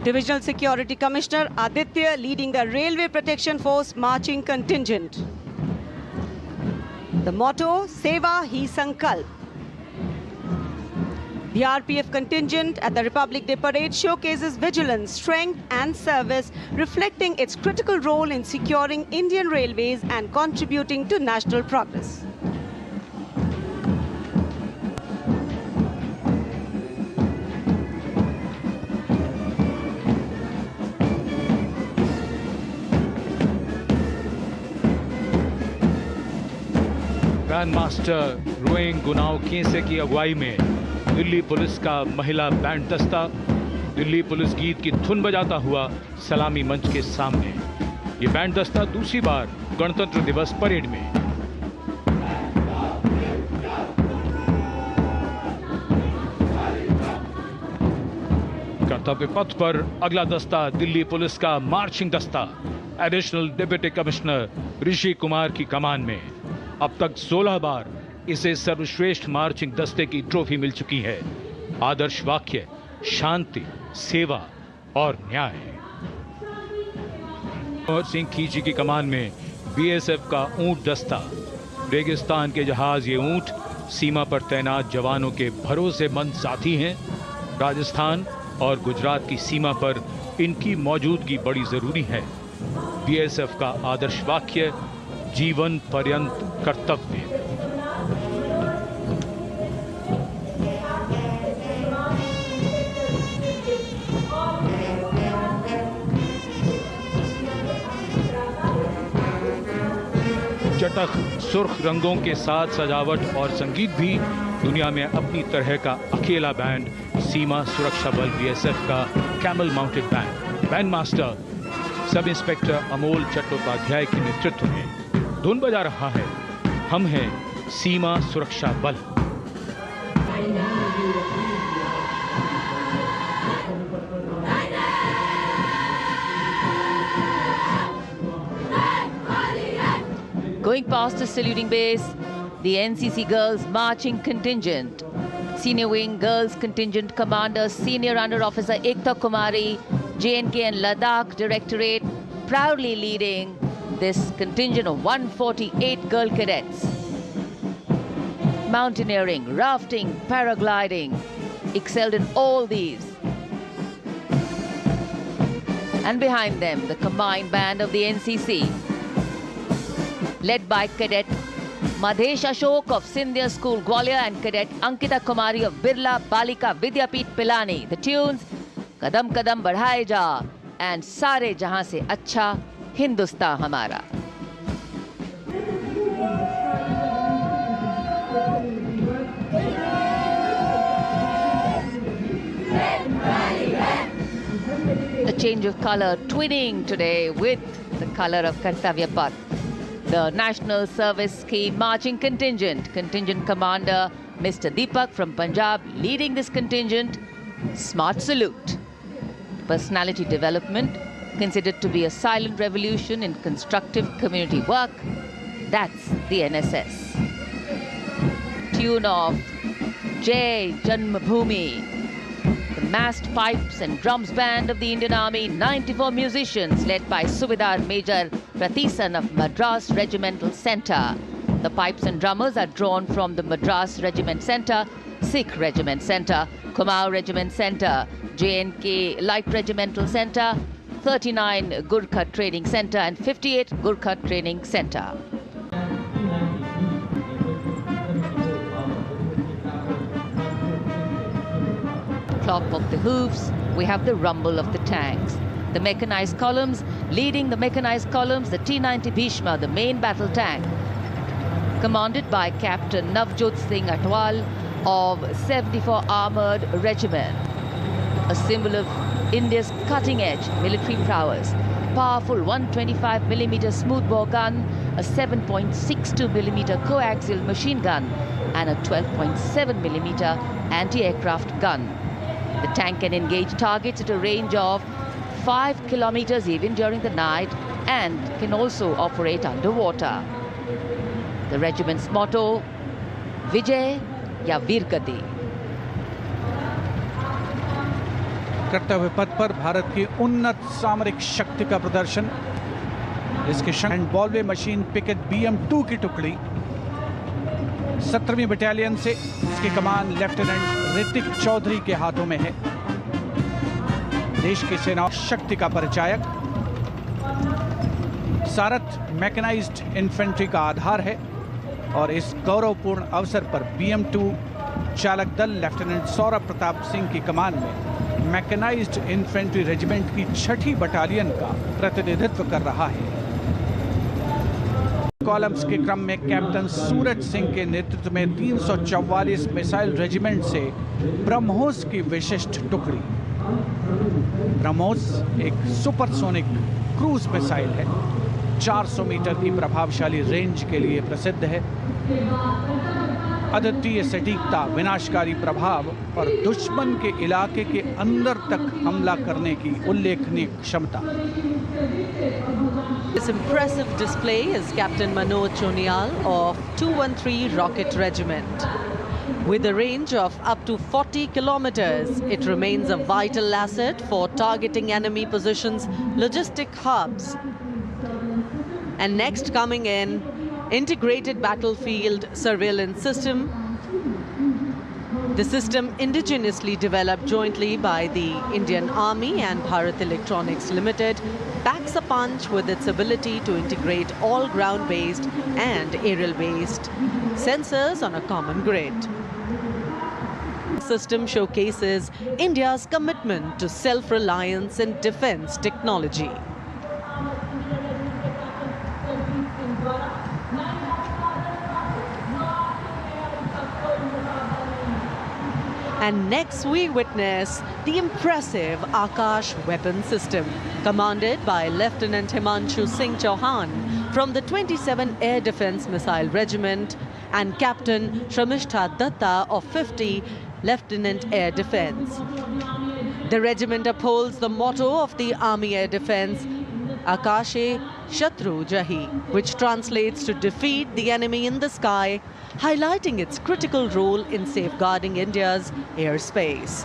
Divisional Security Commissioner Aditya leading the Railway Protection Force marching contingent. The motto, Seva Hi Sankalp. The RPF contingent at the Republic Day Parade showcases vigilance, strength and service, reflecting its critical role in securing Indian railways and contributing to national progress. Band master रोइंग गुनाव केसे की अगुवाई में Delhi police का महिला band दस्ता Delhi police गीत की धुन बजाता हुआ सलामी मंच के सामने। ये बैंड दस्ता दूसरी बार गणतंत्र दिवस परेड में। कर्तव्य पथ पर अगला दस्ता दिल्ली पुलिस का मार्चिंग दस्ता additional deputy commissioner Rishi Kumar की कमान में। अब तक 16 बार इसे सर्वश्रेष्ठ मार्चिंग दस्ते की ट्रॉफी मिल चुकी है। आदर्श वाक्य शांति, सेवा और न्याय। और सिंह खींची की कमान में बीएसएफ का ऊंट दस्ता। रेगिस्तान के जहाज ये ऊंट सीमा पर तैनात जवानों के भरोसेमंद साथी हैं। राजस्थान और गुजरात की सीमा पर इनकी मौजूदगी बड़ी जरूरी है। बीएसएफ का आदर्श वाक्य जीवन पर्यंत कर्तव्य। चटख सुर्ख रंगों के साथ सजावट और संगीत भी दुनिया में अपनी तरह का अकेला बैंड सीमा सुरक्षा बल बीएसएफ का camel mounted band. Band master sub inspector Amol Chattopadhyay के नेतृत्व में धुन बजा रहा है। हम हैं सीमा सुरक्षा बल। Going past the saluting base, the NCC Girls Marching Contingent. Senior Wing Girls Contingent Commander Senior Under Officer Ekta Kumari, JNK and Ladakh Directorate, proudly leading this contingent of 148 girl cadets. Mountaineering, rafting, paragliding, excelled in all these. And behind them, the combined band of the NCC, led by Cadet Madhesh Ashok of Sindhya School, Gwalior, and Cadet Ankita Kumari of Birla Balika Vidyapeeth Pilani. The tunes, Kadam Kadam Badhaye Ja and Sare Jahan Se Acha Hindustan Hamara. A change of color twinning today with the color of Kartavya Path. The National Service Scheme Marching Contingent, Contingent Commander Mr. Deepak from Punjab leading this contingent. Smart salute. Personality development considered to be a silent revolution in constructive community work. That's the NSS. Tune of Jai Janmabhoomi. The massed pipes and drums band of the Indian Army, 94 musicians led by Subedar Major Prathisan of Madras Regimental Centre. The pipes and drummers are drawn from the Madras Regiment Centre, Sikh Regiment Centre, Kumaon Regiment Centre, JNK Light Regimental Centre, 39 Gurkha Training Centre and 58 Gurkha Training Centre. Clop of the hoofs, we have the rumble of the tanks. The mechanized columns, leading the mechanized columns, the T-90 Bhishma, the main battle tank, commanded by Captain Navjot Singh Atwal of 74 Armoured Regiment, a symbol of India's cutting-edge military prowess. Powerful 125mm smoothbore gun, a 7.62mm coaxial machine gun, and a 12.7mm anti-aircraft gun. The tank can engage targets at a range of 5 kilometers even during the night and can also operate underwater. The regiment's motto, Vijay ya Veer Gati. कर्तव्य पथ पर भारत की उन्नत सामरिक शक्ति का प्रदर्शन। इसके एंड बॉलवे मशीन पिकेट BM-2 की टुकड़ी 17वीं बटालियन से, इसकी कमान लेफ्टिनेंट ऋतिक चौधरी के हाथों में है। देश की सेना शक्ति का परिचायक। सारथ मैकेनाइज्ड इन्फेंट्री का आधार है और इस गौरवपूर्ण अवसर पर BM-2 चालक दल लेफ्टिनेंट सौरभ प्रताप सिंह की कमान में मैकेनाइज्ड इन्फेंट्री रेजिमेंट की 6ठी बटालियन का प्रतिनिधित्व कर रहा है। कॉलम्स के क्रम में कैप्टन सूरज सिंह के नेतृत्व में 344 मिसाइल रेजिमेंट से ब्रह्मोस की विशिष्ट टुकड़ी। ब्रह्मोस एक सुपरसोनिक क्रूज मिसाइल है, 400 मीटर की प्रभावशाली रेंज के लिए प्रसिद्ध है। अद्वितीय सटीकता, विनाशकारी प्रभाव और दुश्मन के इलाके के अंदर तक हमला करने की उल्लेखनीय क्षमता। This impressive display is Captain Manoj Chonial of 213 Rocket Regiment. With a range of up to 40 kilometers, it remains a vital asset for targeting enemy positions, logistic hubs. And next coming in, integrated battlefield surveillance system. The system indigenously developed jointly by the Indian Army and Bharat Electronics Limited packs a punch with its ability to integrate all ground-based and aerial-based sensors on a common grid. The system showcases India's commitment to self-reliance in defense technology. And next we witness the impressive Akash weapon system, commanded by Lieutenant Himanshu Singh Chauhan from the 27 Air Defence Missile Regiment and Captain Shramishta Datta of 50 Lieutenant Air Defence. The regiment upholds the motto of the Army Air Defence, Akashe Shatru Jahi, which translates to defeat the enemy in the sky, highlighting its critical role in safeguarding India's airspace.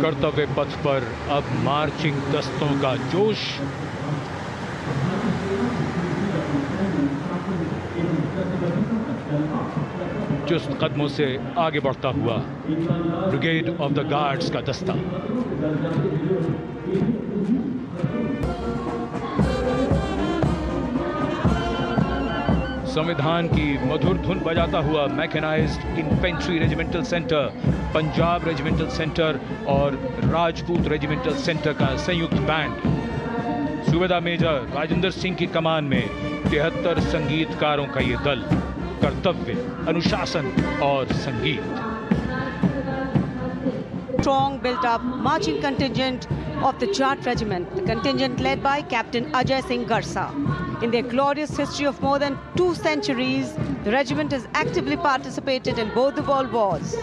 कर्तव्य पथ पर अब marching दस्तों का जोश। चुस्त कदमों से आगे बढ़ता हुआ ब्रिगेड ऑफ द गार्ड्स का दस्ता। संविधान की मधुर धुन बजाता हुआ mechanised infantry regimental centre, Punjab regimental centre और राजपूत रेजिमेंटल सेंटर का संयुक्त बैंड। सूबेदार मेजर राजेंद्र सिंह की कमान में 73 संगीतकारों का ये दल, कर्तव्य, अनुशासन और संगीत। Strong built-up marching contingent of the Jat Regiment, the contingent led by Captain Ajay Singh Garsa. In their glorious history of more than 2 centuries, the regiment has actively participated in both the world wars.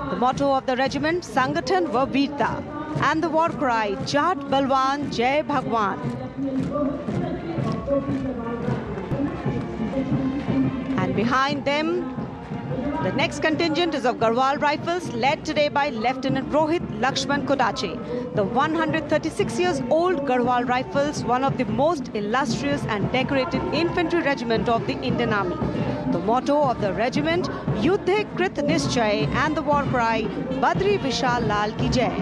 The motto of the regiment, Sangathan va Veerta, and the war cry, Jat Balwan Jai Bhagwan. And behind them, the next contingent is of Garhwal Rifles, led today by Lieutenant Rohit Lakshman Kodache. The 136 years old Garhwal Rifles, one of the most illustrious and decorated infantry regiment of the Indian Army. The motto of the regiment, Yuddhe Krit Nischay, and the war cry, Badri Vishal Lal Ki Jai.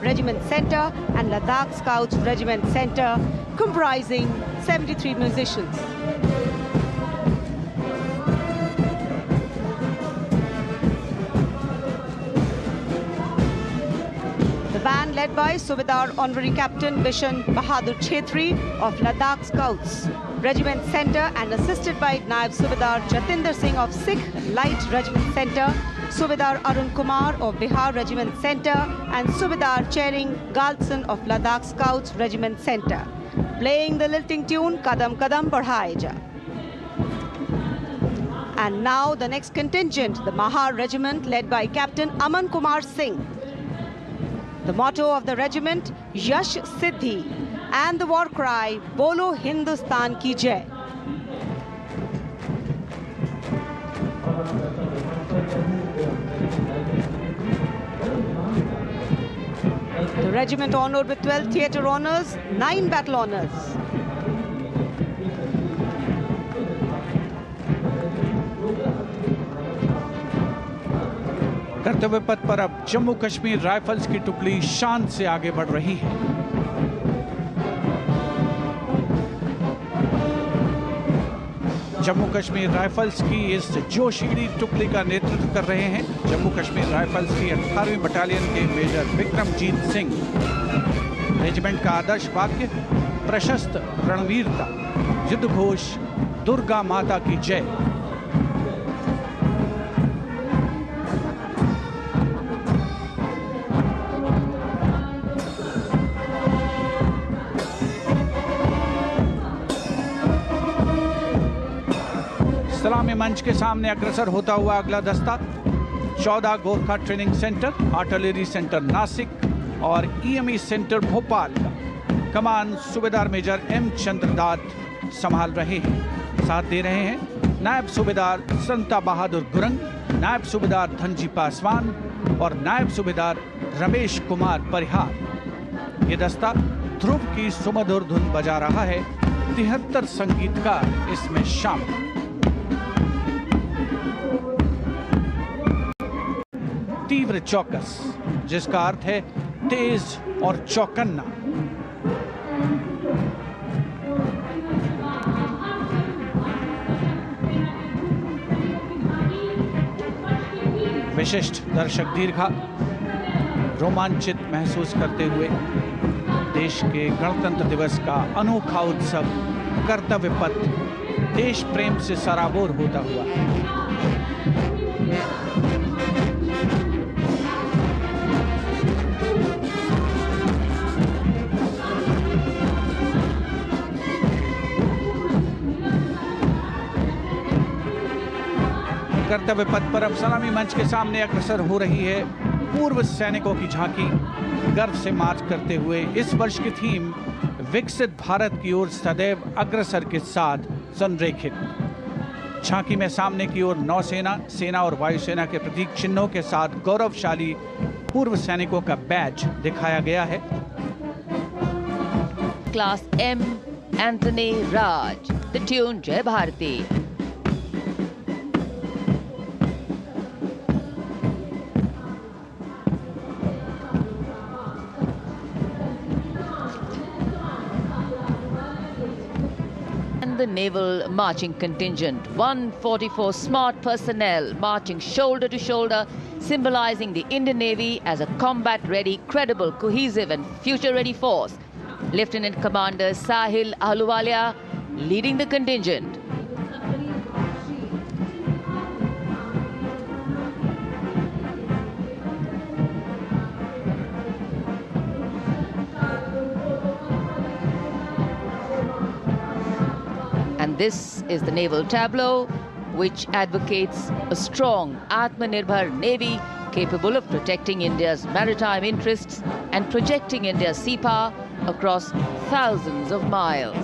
Regiment Center and Ladakh Scouts Regiment Center, comprising 73 musicians. The band led by Subedar Honorary Captain Bishan Bahadur Chhetri of Ladakh Scouts Regiment Center and assisted by Naib Subedar Jatinder Singh of Sikh Light Regiment Center, Subedar Arun Kumar of Bihar Regiment Center and Subedar Chering Galtson of Ladakh Scouts Regiment Center, playing the lilting tune Kadam Kadam Badhaye Ja. And now the next contingent, the Mahar Regiment led by Captain Aman Kumar Singh. The motto of the regiment, Yash Siddhi, and the war cry, Bolo Hindustan Ki Jai. The regiment honored with 12 theatre honors, 9 battle honors. कर्तव्य पथ पर अब Jammu Kashmir rifles की टुकड़ी शान से आगे बढ़ रही है। जम्मू कश्मीर राइफल्स की इस जोशीली टुकड़ी का नेतृत्व कर रहे हैं जम्मू कश्मीर राइफल्स की 18वीं बटालियन के मेजर विक्रमजीत सिंह। रेजिमेंट का आदर्श वाक्य प्रशस्त रणवीरता, युद्ध घोष दुर्गा माता की जय। सलामी मंच के सामने अग्रसर होता हुआ अगला दस्ता 14 Gorkha training centre, artillery centre Nashik और ईएमई सेंटर भोपाल का कमान सूबेदार मेजर एम चंद्रदास संभाल रहे हैं। साथ दे रहे हैं नायब सूबेदार संता बहादुर गुरंग, नायब सूबेदार धनजी पासवान और नायब सूबेदार रमेश कुमार परिहार। ये दस्ता ध्रुव की सुमधुर धुन बजा रहा है। 73 संगीतकार इसमें शामिल। तीव्र चौकस, जिसका अर्थ है तेज और चौकन्ना। विशिष्ट दर्शक दीर्घा रोमांचित महसूस करते हुए देश के गणतंत्र दिवस का अनोखा उत्सव कर्तव्य पथ देश प्रेम से सराबोर होता हुआ। कर्तव्य पथ पर अब सलामी मंच के सामने अग्रसर हो रही है पूर्व सैनिकों की झांकी, गर्व से मार्च करते हुए। इस वर्ष की थीम विकसित भारत की ओर सदैव अग्रसर के साथ संरेखित। झांकी में सामने की ओर नौसेना, सेना और वायुसेना के प्रतीक चिन्हों के साथ गौरवशाली पूर्व सैनिकों का बैज दिखाया गया है। Class M, Anthony Raj. The tune Jai Bharati. The naval marching contingent, 144 smart personnel marching shoulder to shoulder, symbolizing the Indian Navy as a combat-ready, credible, cohesive and future-ready force. Lieutenant Commander Sahil Ahluwalia leading the contingent. And this is the naval tableau, which advocates a strong Atmanirbhar Navy capable of protecting India's maritime interests and projecting India's sea power across thousands of miles.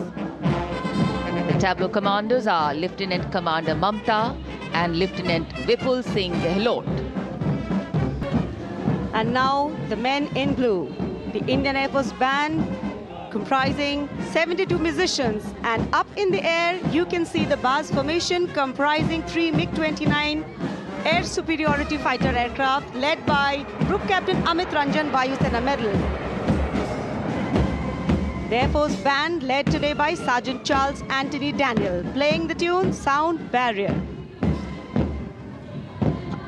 The tableau commanders are Lieutenant Commander Mamta and Lieutenant Vipul Singh Gehlot. And now the men in blue, the Indian Air Force Band, comprising 72 musicians, and up in the air you can see the Baz formation comprising 3 MiG-29 air superiority fighter aircraft led by Group Captain Amit Ranjan, Vayu Sena Medal. The Air Force Band led today by Sergeant Charles Anthony Daniel, playing the tune Sound Barrier.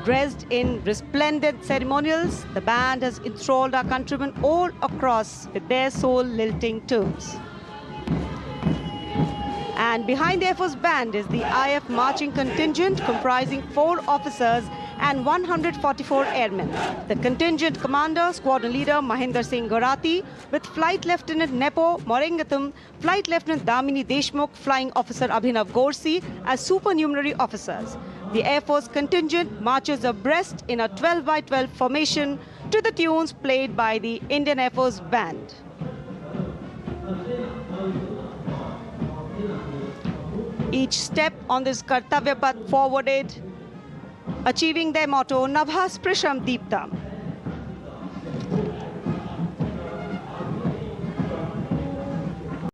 Dressed in resplendent ceremonials, the band has enthralled our countrymen all across with their soul-lilting tunes. And behind the Air Force Band is the IF marching contingent comprising 4 officers and 144 airmen. The contingent commander, squadron leader Mahinder Singh Gorati, with Flight Lieutenant Nepo Morengatham, Flight Lieutenant Damini Deshmukh, Flying Officer Abhinav Gorsi as supernumerary officers. The Air Force contingent marches abreast in a 12x12 formation to the tunes played by the Indian Air Force Band. Each step on this Kartavya Path forwarded, achieving their motto, Navha Sprisham Deeptam.